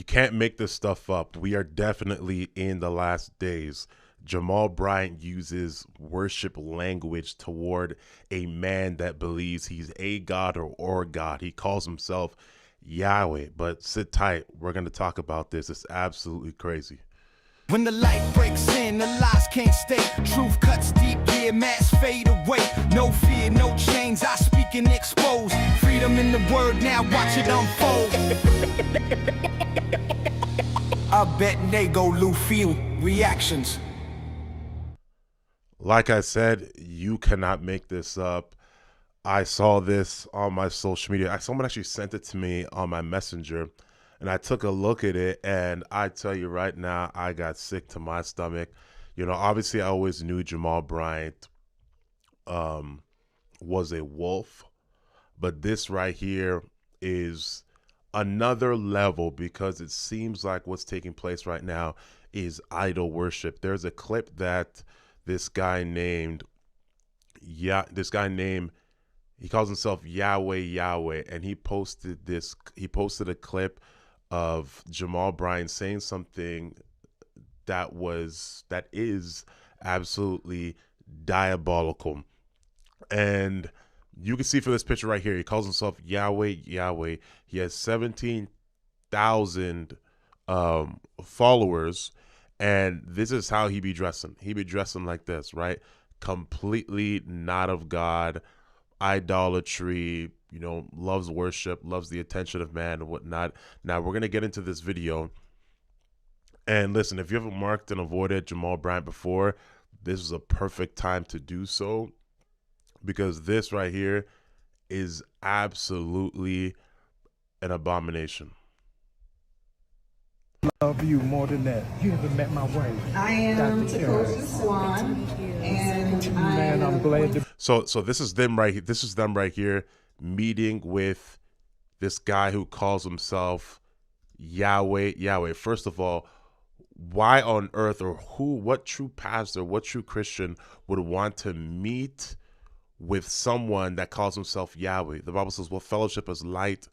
can't make this stuff up. We are definitely in the last days. Jamal Bryant uses worship language toward a man that believes he's a god or God. He calls himself Yahweh. But sit tight. We're going to talk about this. It's absolutely crazy. When the light breaks in, the lies can't stay. Truth cuts deep, yeah, masks fade away. No fear, no chains, I speak and expose. Freedom in the word, now watch it unfold. I bet they go Luffy reactions. Like I said, you cannot make this up. I saw this on my social media. Someone actually sent it to me on my messenger. And I took a look at it, and I tell you right now, I got sick to my stomach. You know, obviously, I always knew Jamal Bryant was a wolf, but this right here is another level because it seems like what's taking place right now is idol worship. There's a clip that this guy named he calls himself Yahweh, and he posted a clip of Jamal Bryant saying something that is absolutely diabolical. And you can see for this picture right here, he calls himself Yahweh. He has 17,000 followers, and this is how he be dressing. He be dressing like this, right? Completely not of God, idolatry, loves worship, loves the attention of man and whatnot. Now we're going to get into this video. And listen, if you haven't marked and avoided Jamal Bryant before, this is a perfect time to do so, because this right here is absolutely an abomination. Love you more than that. You haven't met my wife. I am Takosha Swan, and Man, I'm glad to. So this is them right here. This is them right here meeting with this guy who calls himself Yahweh. First of all, why on earth, or what true pastor, what true Christian would want to meet with someone that calls himself Yahweh? The Bible says, well, fellowship is light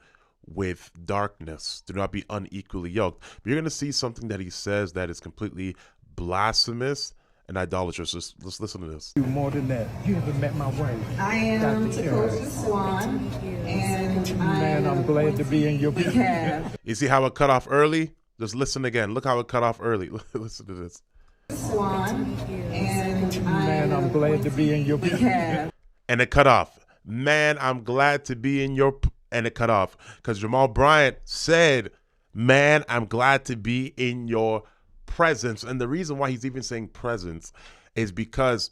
with darkness. Do not be unequally yoked. But you're going to see something that he says that is completely blasphemous and idolatrous. Let's listen to this. You more than that. You haven't met my wife. I am Takosha Swan, and Man, I'm glad to be in your behalf. You see how it cut off early? Just listen again. Look how it cut off early. Listen to this. Swan, and Man, I'm glad to be in your behalf. And it cut off. Man, I'm glad to be in your... And it cut off. Because Jamal Bryant said, man, I'm glad to be in your presence. And the reason why he's even saying presence is because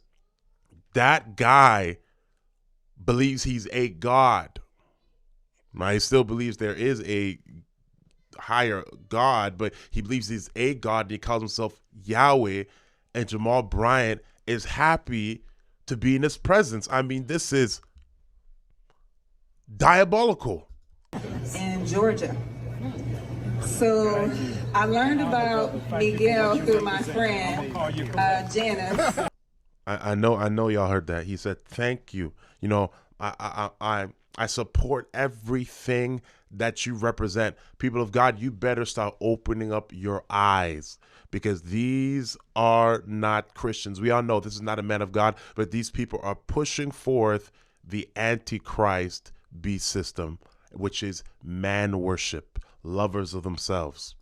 that guy believes he's a god. Right? He still believes there is a higher God, but he believes he's a God, and he calls himself Yahweh. And Jamal Bryant is happy to be in his presence. I mean, this is diabolical. in Georgia. So I learned about Miguel through my friend Janice. I know y'all heard that. He said, thank you. I support everything that you represent. People of God, you better start opening up your eyes, because these are not Christians. We all know this is not a man of God, but these people are pushing forth the Antichrist beast system, which is man worship, lovers of themselves.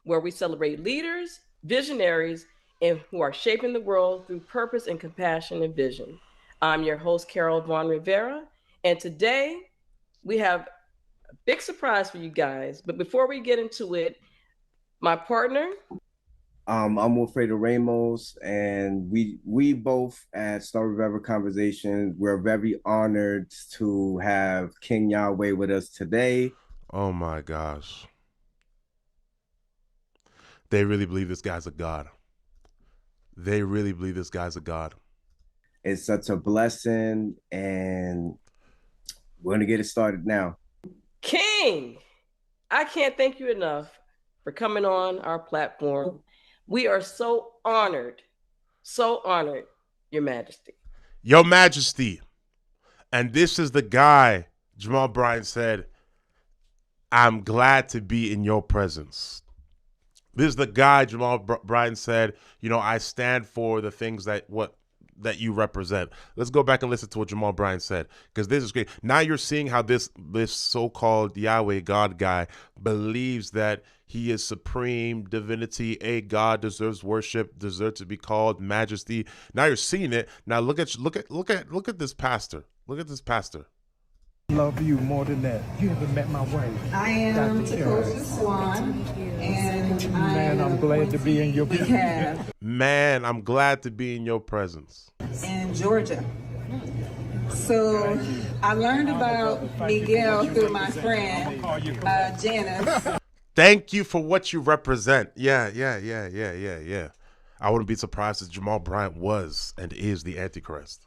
Where we celebrate leaders, visionaries, and who are shaping the world through purpose and compassion and vision. I'm your host, Carol Vaughn Rivera, and today we have a big surprise for you guys. But before we get into it, my partner. I'm Wilfredo Ramos, and we both at Story River Conversations, we're very honored to have King Yahweh with us today. Oh my gosh. They really believe this guy's a god. They really believe this guy's a god. It's such a blessing, and we're going to get it started now. King, I can't thank you enough for coming on our platform. We are so honored, Your Majesty. Your Majesty. And this is the guy, Jamal Bryant said, I'm glad to be in your presence. This is the guy Jamal Bryant said, I stand for the things that you represent. Let's go back and listen to what Jamal Bryant said, because this is great. Now you're seeing how this so-called Yahweh God guy believes that he is supreme, divinity, a God, deserves worship, deserves to be called majesty. Now you're seeing it. Now look at this pastor. Look at this pastor. Love you more than that. You haven't met my wife. I am Dr. Takosha Swan, and Man, I'm glad to be in your have Man, I'm glad to be in your presence. in Georgia. So I learned about Miguel through my friend Janice. Thank you for what you represent. Yeah. I wouldn't be surprised if Jamal Bryant was and is the Antichrist.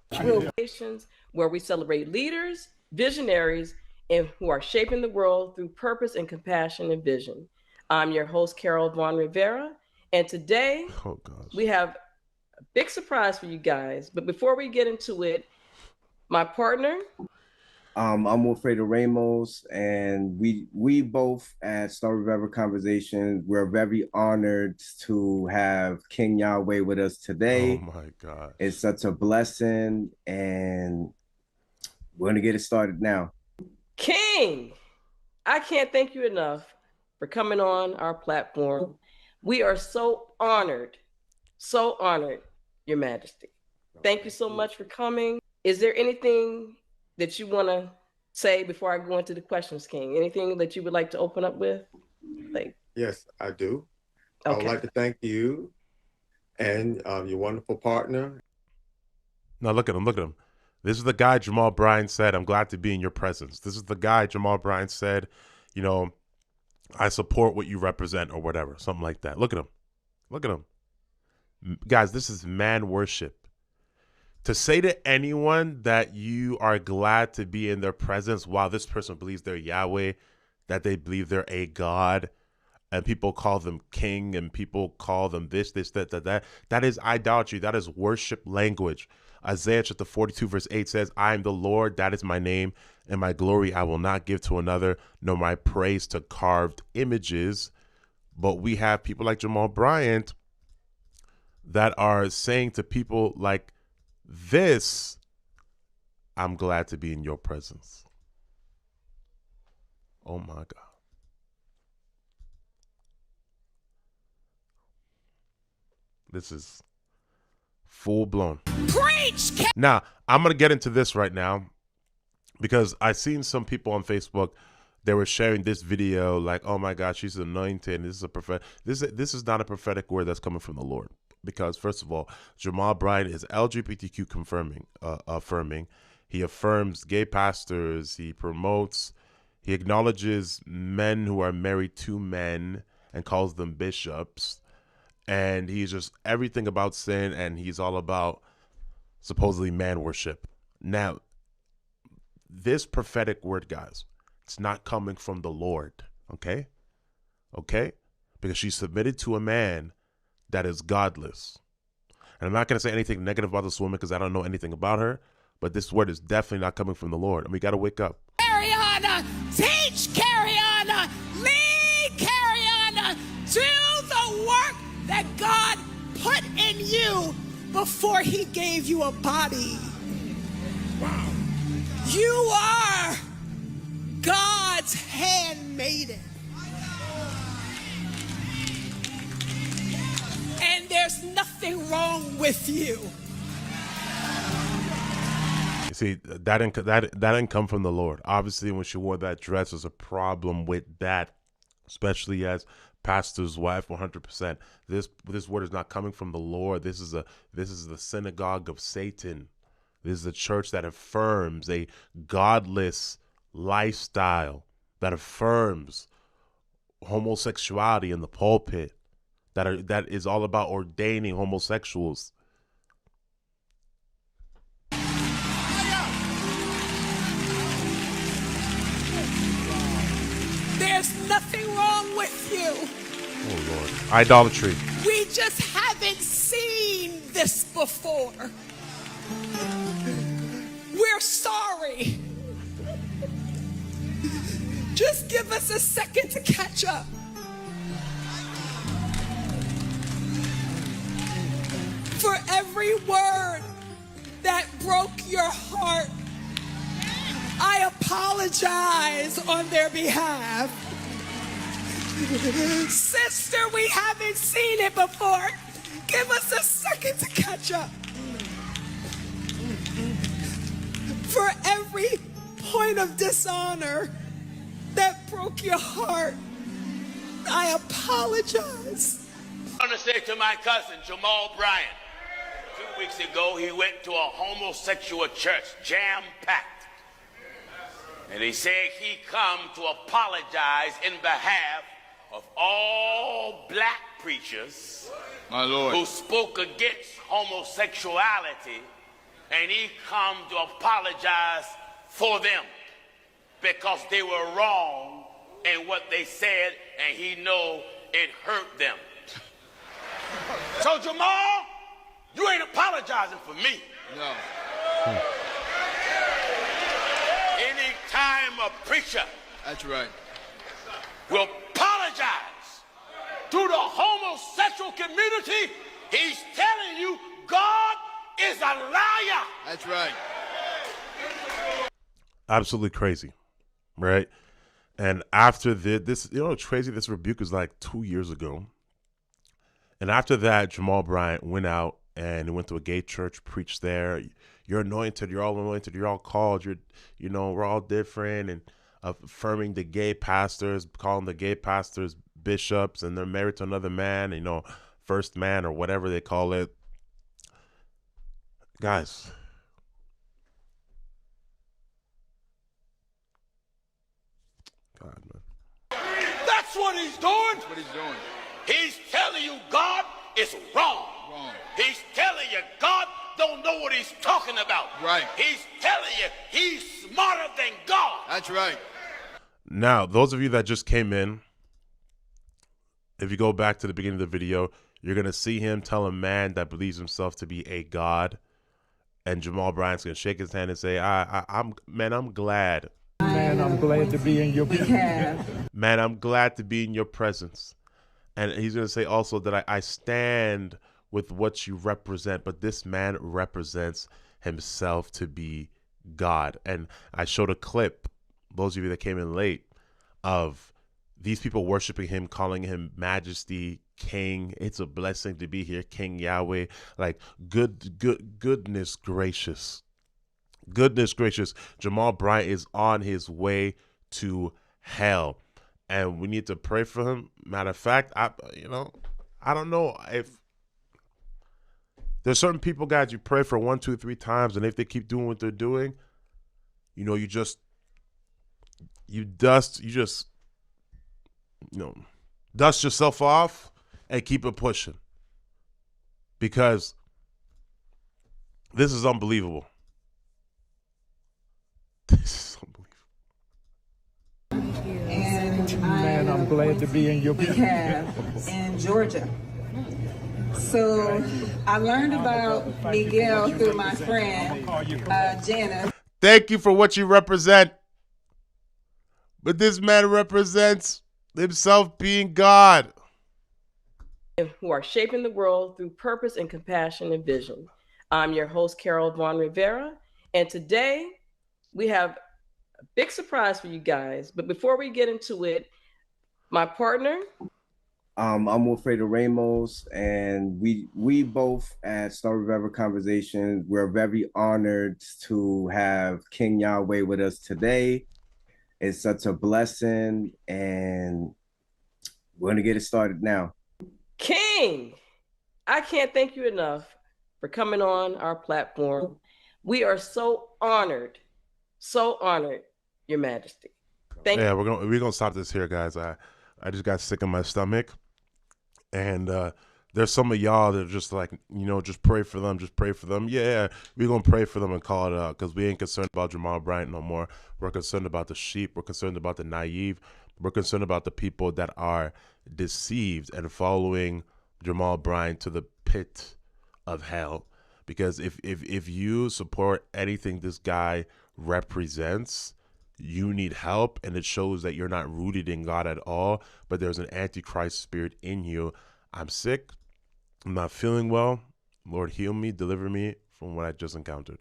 Where we celebrate leaders, visionaries, and who are shaping the world through purpose and compassion and vision. I'm your host, Carol Vaughn Rivera, and today we have a big surprise for you guys. But before we get into it, my partner. I'm Wilfredo Ramos, and we both at Star River Conversation, we're very honored to have King Yahweh with us today. Oh my God. It's such a blessing, and we're going to get it started now. King, I can't thank you enough for coming on our platform. We are so honored, Your Majesty. Thank you so much for coming. Is there anything that you want to say before I go into the questions, King? Anything that you would like to open up with? Yes, I do. Okay. I would like to thank you and your wonderful partner. Now look at him. This is the guy Jamal Bryant said, I'm glad to be in your presence. This is the guy Jamal Bryant said, I support what you represent or whatever, something like that. Look at him. Guys, this is man worship. To say to anyone that you are glad to be in their presence while this person believes they're Yahweh, that they believe they're a God, and people call them king, and people call them this, that is idolatry. That is worship language. Isaiah chapter 42 verse 8 says, I am the Lord, that is my name, and my glory I will not give to another, nor my praise to carved images. But we have people like Jamal Bryant that are saying to people like this, I'm glad to be in your presence. Oh my God. This is full blown. Preach! Now, I'm going to get into this right now because I seen some people on Facebook, they were sharing this video like, oh my God, she's anointed. This is a prophet. This is not a prophetic word that's coming from the Lord. Because first of all, Jamal Bryant is LGBTQ affirming. He affirms gay pastors. He acknowledges men who are married to men and calls them bishops. And he's just everything about sin, and he's all about supposedly man worship. Now, this prophetic word, guys, it's not coming from the Lord, okay? Okay? Because she submitted to a man that is godless. And I'm not going to say anything negative about this woman because I don't know anything about her, but this word is definitely not coming from the Lord, and we got to wake up. Carry on, teach, carry on, lead, carry on, do the work that God put in you before he gave you a body. Wow. You are God's handmaiden. And there's nothing wrong with you. You see, that didn't come from the Lord. Obviously, when she wore that dress, there's a problem with that, especially as pastor's wife. 100%. This word is not coming from the Lord. This is the synagogue of Satan. This is a church that affirms a godless lifestyle, that affirms homosexuality in the pulpit, that is all about ordaining homosexuals. There's nothing wrong with you. Oh Lord. Idolatry. We just haven't seen this before. We're sorry. Just give us a second to catch up. For every word that broke your heart, I apologize on their behalf. Sister, we haven't seen it before. Give us a second to catch up. For every point of dishonor that broke your heart, I apologize. I want to say to my cousin, Jamal Bryant, 2 weeks ago, he went to a homosexual church, jam-packed. And he said he come to apologize in behalf of all black preachers, my Lord, who spoke against homosexuality, and he come to apologize for them because they were wrong in what they said, and he know it hurt them. So Jamal, you ain't apologizing for me. No. Anytime a preacher, that's right, will apologize to the homosexual community, he's telling you God is a liar. That's right. Absolutely crazy, right? And after this, you know, it's crazy. This rebuke was like 2 years ago. And after that, Jamal Bryant went out and he went to a gay church, preached there. You're anointed. You're all anointed. You're all called. We're all different. And affirming the gay pastors, calling the gay pastors bishops, and they're married to another man, first man or whatever they call it. Guys, God, man. That's what he's doing. That's what he's doing. He's telling you God is wrong. He's telling you God don't know what he's talking about. Right. He's telling you he's smarter than God. That's right. Now, those of you that just came in, if you go back to the beginning of the video, you're going to see him tell a man that believes himself to be a God. And Jamal Bryant's going to shake his hand and say, I'm glad. Man, I'm glad to be in your presence. Man, I'm glad to be in your presence. And he's going to say also that I stand with what you represent, but this man represents himself to be God. And I showed a clip, those of you that came in late, of these people worshiping him, calling him Majesty, King. It's a blessing to be here, King Yahweh. Like, goodness gracious. Goodness gracious. Jamal Bryant is on his way to hell. And we need to pray for him. Matter of fact, I don't know if there's certain people, guys, you pray for 1, 2, 3 times, and if they keep doing what they're doing, you dust yourself off and keep it pushing, because this is unbelievable. This is unbelievable. And Man, I'm glad to be in your behalf in Georgia. So I learned about Miguel through my friend Janice. Thank you for what you represent. But this man represents himself being God. Who are shaping the world through purpose and compassion and vision. I'm your host, Carol Vaughn Rivera. And today we have a big surprise for you guys. But before we get into it, my partner. I'm Wilfredo Ramos, and we both at Star River Conversations, we're very honored to have King Yahweh with us today. It's such a blessing, and we're going to get it started now. King, I can't thank you enough for coming on our platform. We are so honored, Your Majesty. Thank you. Yeah, we're gonna stop this here, guys. I just got sick in my stomach, and there's some of y'all that are just like, just pray for them, just pray for them. Yeah, we're gonna pray for them and call it out, because we ain't concerned about Jamal Bryant no more. We're concerned about the sheep. We're concerned about the naive. We're concerned about the people that are deceived and following Jamal Bryant to the pit of hell. Because if you support anything this guy represents, you need help and it shows that you're not rooted in God at all, but there's an antichrist spirit in you. I'm sick. I'm not feeling well. Lord, heal me, deliver me from what I just encountered.